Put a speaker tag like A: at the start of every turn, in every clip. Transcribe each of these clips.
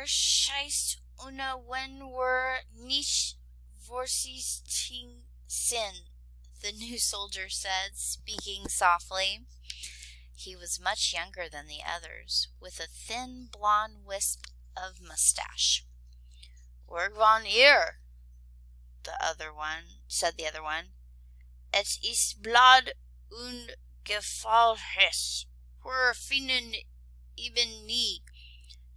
A: scheißt una when we're nicht vorsichtig sind, the new soldier said, speaking softly. He was much younger than the others, with a thin blonde wisp of mustache. "We're gone here," said the other one. "Et ist blood und Gefährlich. We're finden eben nie."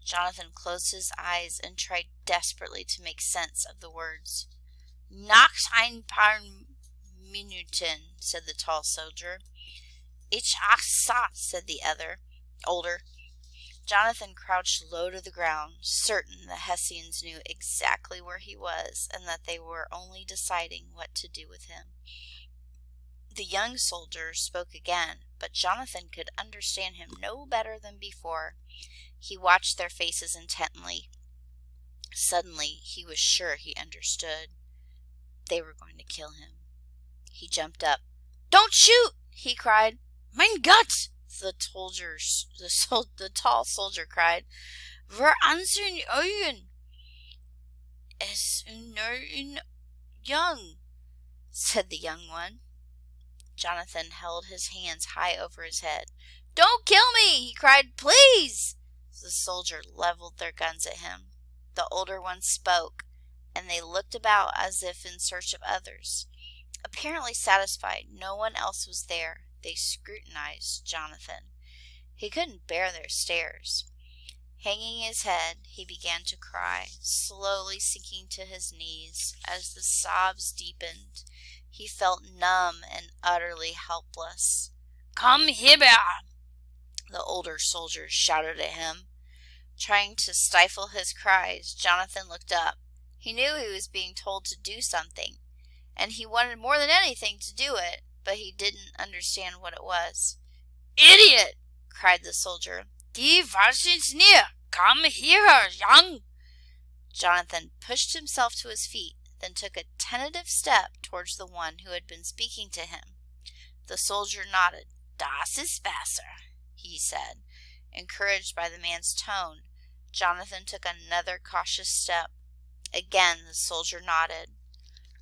A: Jonathan closed his eyes and tried desperately to make sense of the words. "Nach ein paar Minuten," said the tall soldier. "Ich ach satt," said the older. Jonathan crouched low to the ground, certain the Hessians knew exactly where he was and that they were only deciding what to do with him. The young soldier spoke again, but Jonathan could understand him no better than before. He watched their faces intently. Suddenly, he was sure he understood. They were going to kill him. He jumped up. "Don't shoot!" he cried. "Mein Gott!" the tall soldier cried. "Wir unseren Augen." "Es nur young," said the young one. Jonathan held his hands high over his head. "Don't kill me!" he cried. "Please!" The soldier leveled their guns at him. The older one spoke, and they looked about as if in search of others. Apparently satisfied no one else was there, they scrutinized Jonathan. He couldn't bear their stares. Hanging his head, he began to cry, slowly sinking to his knees. As the sobs deepened, he felt numb and utterly helpless. "Come hither!" the older soldiers shouted at him. Trying to stifle his cries, Jonathan looked up. He knew he was being told to do something, and he wanted more than anything to do it, but he didn't understand what it was. "Idiot!" cried the soldier. "Die Wahrheit near! Come here, young!" Jonathan pushed himself to his feet, then took a tentative step towards the one who had been speaking to him. The soldier nodded. "Das ist besser," he said. Encouraged by the man's tone, Jonathan took another cautious step. Again the soldier nodded.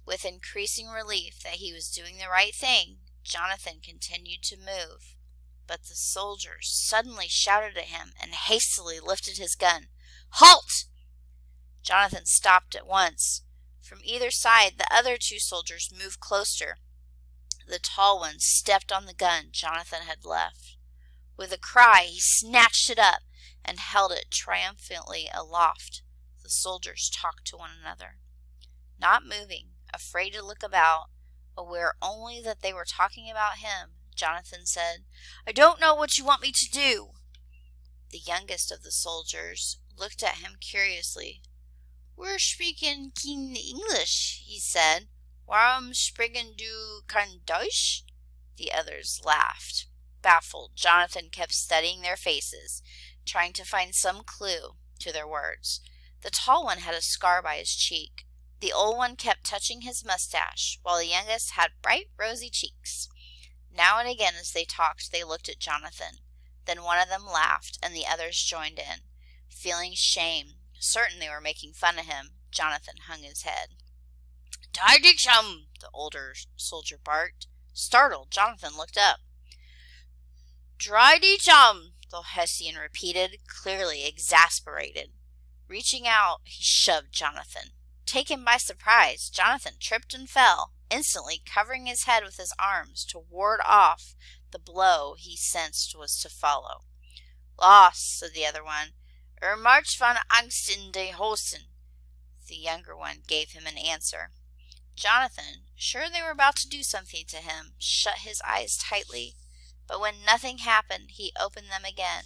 A: With increasing relief that he was doing the right thing, Jonathan continued to move. But the soldier suddenly shouted at him and hastily lifted his gun. "Halt!" Jonathan stopped at once. From either side, the other two soldiers moved closer. The tall one stepped on the gun Jonathan had left. With a cry, he snatched it up and held it triumphantly aloft. The soldiers talked to one another. Not moving, afraid to look about, aware only that they were talking about him, Jonathan said, "I don't know what you want me to do." The youngest of the soldiers looked at him curiously. "We're speaking kein English," he said. "Warum sprechen du kein Deutsch?" The others laughed. Baffled, Jonathan kept studying their faces, trying to find some clue to their words. The tall one had a scar by his cheek. The old one kept touching his mustache, while the youngest had bright rosy cheeks. Now and again as they talked, they looked at Jonathan. Then one of them laughed, and the others joined in. Feeling shame, certain they were making fun of him, Jonathan hung his head. "Die dich the older soldier barked. Startled, Jonathan looked up. "Drei dich the Hessian repeated, clearly exasperated. Reaching out, he shoved Jonathan. Taken by surprise, Jonathan tripped and fell, instantly covering his head with his arms to ward off the blow he sensed was to follow. "Lost," said the other one. March von Angst in die Hosen." The younger one gave him an answer. Jonathan, sure they were about to do something to him, shut his eyes tightly, but when nothing happened, he opened them again.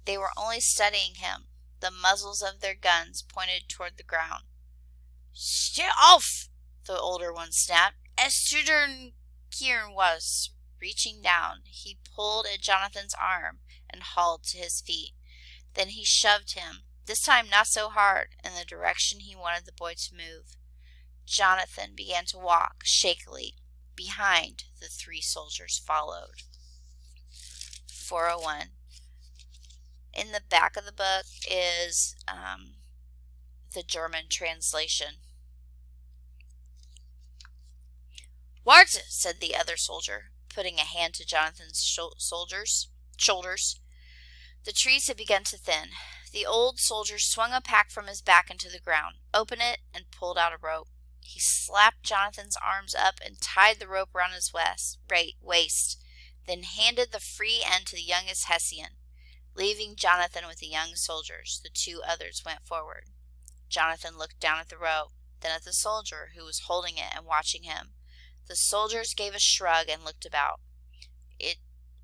A: They were only studying him. The muzzles of their guns pointed toward the ground. "Steh auf!" the older one snapped. "Es tut Kieran was." Reaching down, he pulled at Jonathan's arm and hauled to his feet. Then he shoved him, this time not so hard, in the direction he wanted the boy to move. Jonathan began to walk shakily. Behind, the three soldiers followed. 401. In the back of the book is the German translation. "Warte," said the other soldier, putting a hand to Jonathan's shoulders. The trees had begun to thin. The old soldier swung a pack from his back into the ground, opened it, and pulled out a rope. He slapped Jonathan's arms up and tied the rope around his waist, then handed the free end to the youngest Hessian. Leaving Jonathan with the young soldiers, the two others went forward. Jonathan looked down at the rope, then at the soldier who was holding it and watching him. The soldiers gave a shrug and looked about.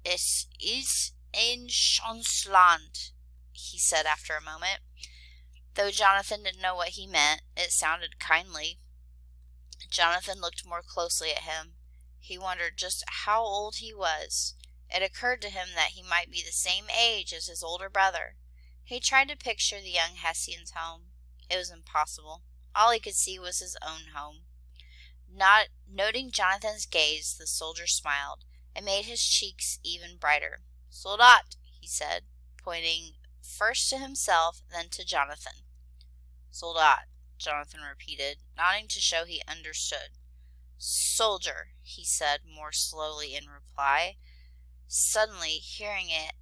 A: "Es ist ein schönes Land," he said after a moment. Though Jonathan didn't know what he meant, it sounded kindly. Jonathan looked more closely at him. He wondered just how old he was. It occurred to him that he might be the same age as his older brother. He tried to picture the young Hessian's home. It was impossible. All he could see was his own home. Noting Jonathan's gaze, the soldier smiled. It made his cheeks even brighter. "Soldat," he said, pointing first to himself, then to Jonathan. "Soldat," Jonathan repeated, nodding to show he understood. "Soldier," he said more slowly in reply, suddenly hearing it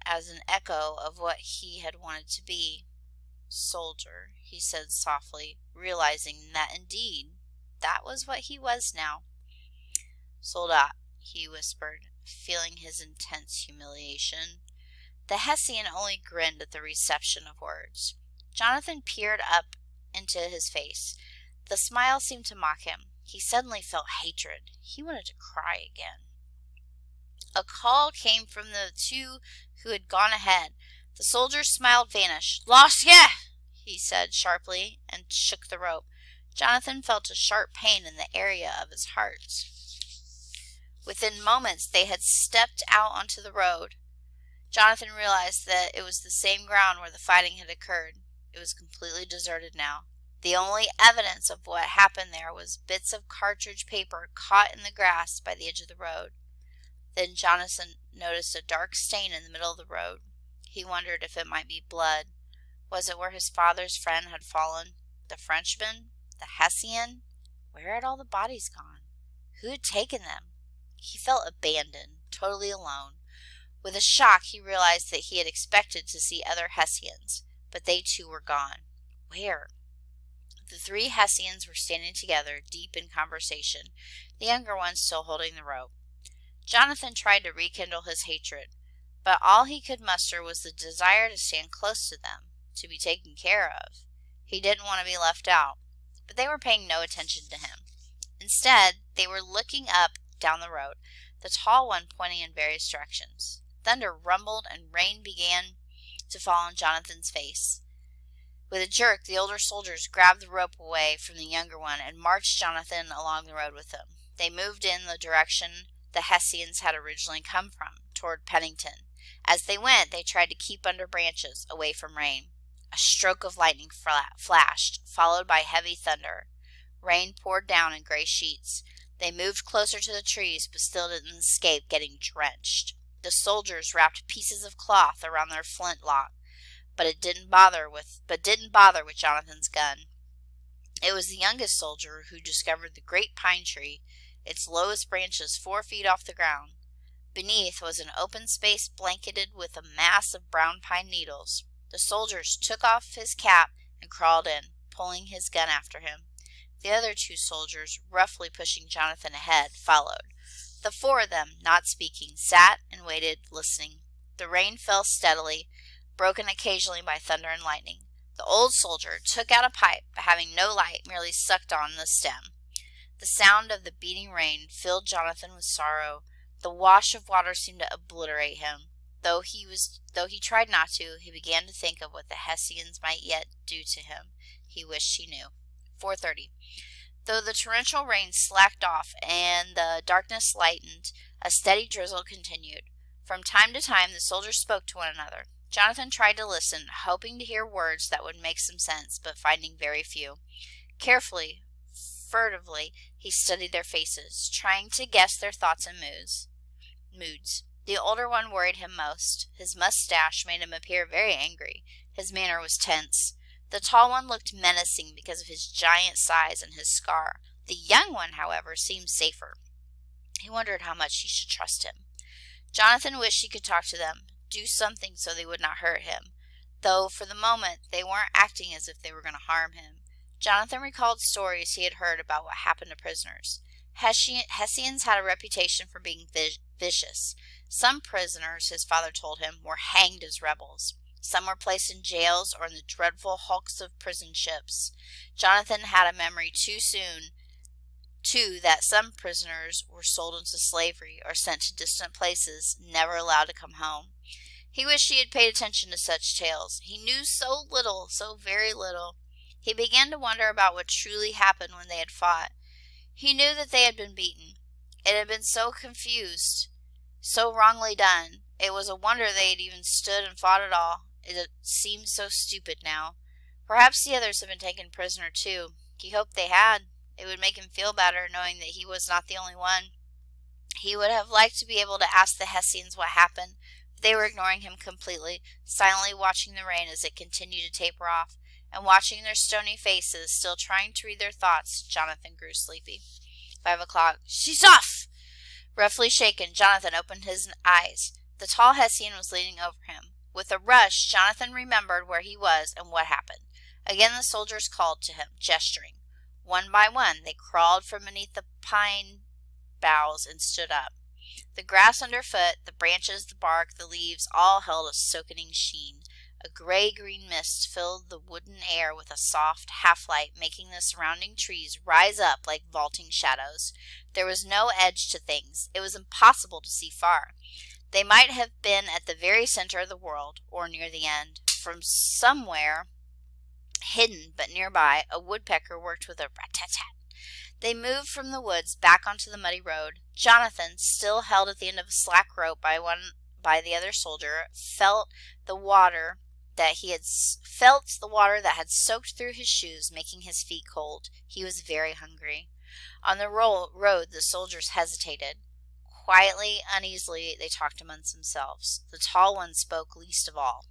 A: as an echo of what he had wanted to be. "Soldier," he said softly, realizing that indeed that was what he was now. "Soldat," he whispered, feeling his intense humiliation. The Hessian only grinned at the reception of words. Jonathan peered up into his face. The smile seemed to mock him. He suddenly felt hatred. He wanted to cry again. A call came from the two who had gone ahead. The soldier's smile vanished. "Lost yet?" he said sharply, and shook the rope. Jonathan felt a sharp pain in the area of his heart. Within moments they had stepped out onto the road. Jonathan realized that it was the same ground where the fighting had occurred. It was completely deserted now. The only evidence of what happened there was bits of cartridge paper caught in the grass by the edge of the road. Then Jonathan noticed a dark stain in the middle of the road. He wondered if it might be blood. Was it where his father's friend had fallen? The Frenchman? The Hessian? Where had all the bodies gone? Who had taken them? He felt abandoned, totally alone. With a shock, he realized that he had expected to see other Hessians, but they too were gone. Where? The three Hessians were standing together, deep in conversation, the younger one still holding the rope. Jonathan tried to rekindle his hatred, but all he could muster was the desire to stand close to them, to be taken care of. He didn't want to be left out, but they were paying no attention to him. Instead, they were looking up down the road, the tall one pointing in various directions. Thunder rumbled and rain began to fall on Jonathan's face. With a jerk, the older soldiers grabbed the rope away from the younger one and marched Jonathan along the road with them. They moved in the direction the Hessians had originally come from, toward Pennington. As they went, they tried to keep under branches, away from rain. A stroke of lightning flashed, followed by heavy thunder. Rain poured down in gray sheets. They moved closer to the trees, but still didn't escape getting drenched. The soldiers wrapped pieces of cloth around their flintlock, but didn't bother with Jonathan's gun. It was the youngest soldier who discovered the great pine tree, its lowest branches 4 feet off the ground. Beneath was an open space blanketed with a mass of brown pine needles. The soldiers took off his cap and crawled in, pulling his gun after him. The other two soldiers, roughly pushing Jonathan ahead, followed. The 4 of them, not speaking, sat and waited, listening. The rain fell steadily, broken occasionally by thunder and lightning. The old soldier took out a pipe, but having no light, merely sucked on the stem. The sound of the beating rain filled Jonathan with sorrow. The wash of water seemed to obliterate him. Though he tried not to, he began to think of what the Hessians might yet do to him. He wished he knew. 4:30. Though the torrential rain slacked off and the darkness lightened, a steady drizzle continued. From time to time the soldiers spoke to one another. Jonathan tried to listen, hoping to hear words that would make some sense, but finding very few. Carefully, furtively, he studied their faces, trying to guess their thoughts and moods. The older one worried him most. His mustache made him appear very angry. His manner was tense. The tall one looked menacing because of his giant size and his scar. The young one, however, seemed safer. He wondered how much he should trust him. Jonathan wished he could talk to them, do something so they would not hurt him, though for the moment they weren't acting as if they were going to harm him. Jonathan recalled stories he had heard about what happened to prisoners. Hessians had a reputation for being vicious. Some prisoners, his father told him, were hanged as rebels. Some were placed in jails or in the dreadful hulks of prison ships. Jonathan had a memory too soon, too, that some prisoners were sold into slavery or sent to distant places, never allowed to come home. He wished he had paid attention to such tales. He knew so little, so very little. He began to wonder about what truly happened when they had fought. He knew that they had been beaten. It had been so confused, so wrongly done. It was a wonder they had even stood and fought at all. It seemed so stupid now. Perhaps the others had been taken prisoner too. He hoped they had. It would make him feel better knowing that he was not the only one. He would have liked to be able to ask the Hessians what happened, but they were ignoring him completely, silently watching the rain as it continued to taper off, and watching their stony faces, still trying to read their thoughts. Jonathan grew sleepy. 5 o'clock. She's off! Roughly shaken, Jonathan opened his eyes. The tall Hessian was leaning over him. With a rush, Jonathan remembered where he was and what happened. Again the soldiers called to him, gesturing. One by one, they crawled from beneath the pine boughs and stood up. The grass underfoot, the branches, the bark, the leaves, all held a soaking sheen. A gray-green mist filled the wooden air with a soft half-light, making the surrounding trees rise up like vaulting shadows. There was no edge to things. It was impossible to see far. They might have been at the very center of the world, or near the end. From somewhere, hidden but nearby, a woodpecker worked with a rat-tat-tat. They moved from the woods back onto the muddy road. Jonathan, still held at the end of a slack rope by the other soldier, felt the water that had soaked through his shoes, making his feet cold. He was very hungry. On the road, the soldiers hesitated. Quietly, uneasily, they talked amongst themselves. The tall one spoke least of all.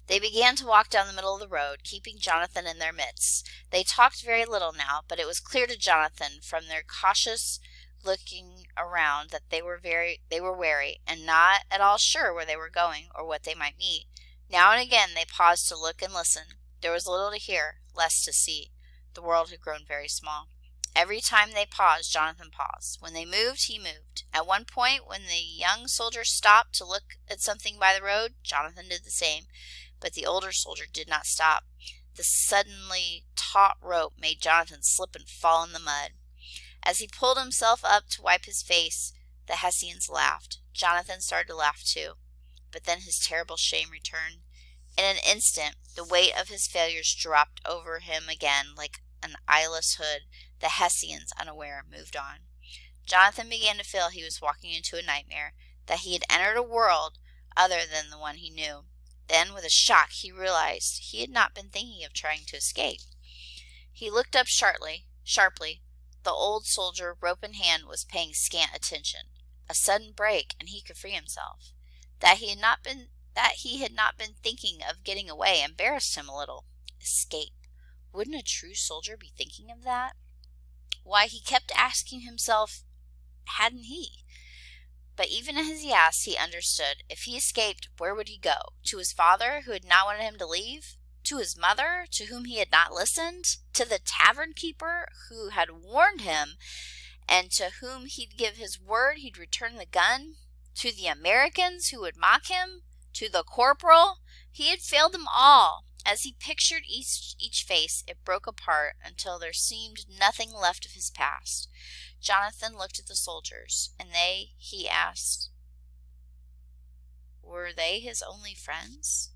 A: They began to walk down the middle of the road, keeping Jonathan in their midst. They talked very little now, but it was clear to Jonathan from their cautious looking around that they were wary and not at all sure where they were going or what they might meet. Now and again they paused to look and listen. There was little to hear, less to see. The world had grown very small. Every time they paused, Jonathan paused. When they moved, he moved. At one point, when the young soldier stopped to look at something by the road, Jonathan did the same. But the older soldier did not stop. The suddenly taut rope made Jonathan slip and fall in the mud. As he pulled himself up to wipe his face, the Hessians laughed. Jonathan started to laugh too. But then his terrible shame returned. In an instant, the weight of his failures dropped over him again like an eyeless hood. The Hessians, unaware, moved on. Jonathan began to feel he was walking into a nightmare, that he had entered a world other than the one he knew. Then, with a shock, he realized he had not been thinking of trying to escape. He looked up sharply. The old soldier, rope in hand, was paying scant attention. A sudden break, and he could free himself. That he had not been thinking of getting away embarrassed him a little. Escape. Wouldn't a true soldier be thinking of that? Why, he kept asking himself, hadn't he? But even as he asked, he understood. If he escaped, where would he go? To his father, who had not wanted him to leave? To his mother, to whom he had not listened? To the tavern keeper, who had warned him, and to whom he'd give his word he'd return the gun? To the Americans, who would mock him? To the corporal? He had failed them all. As he pictured each face, it broke apart until there seemed nothing left of his past. Jonathan looked at the soldiers, and he asked, were they his only friends?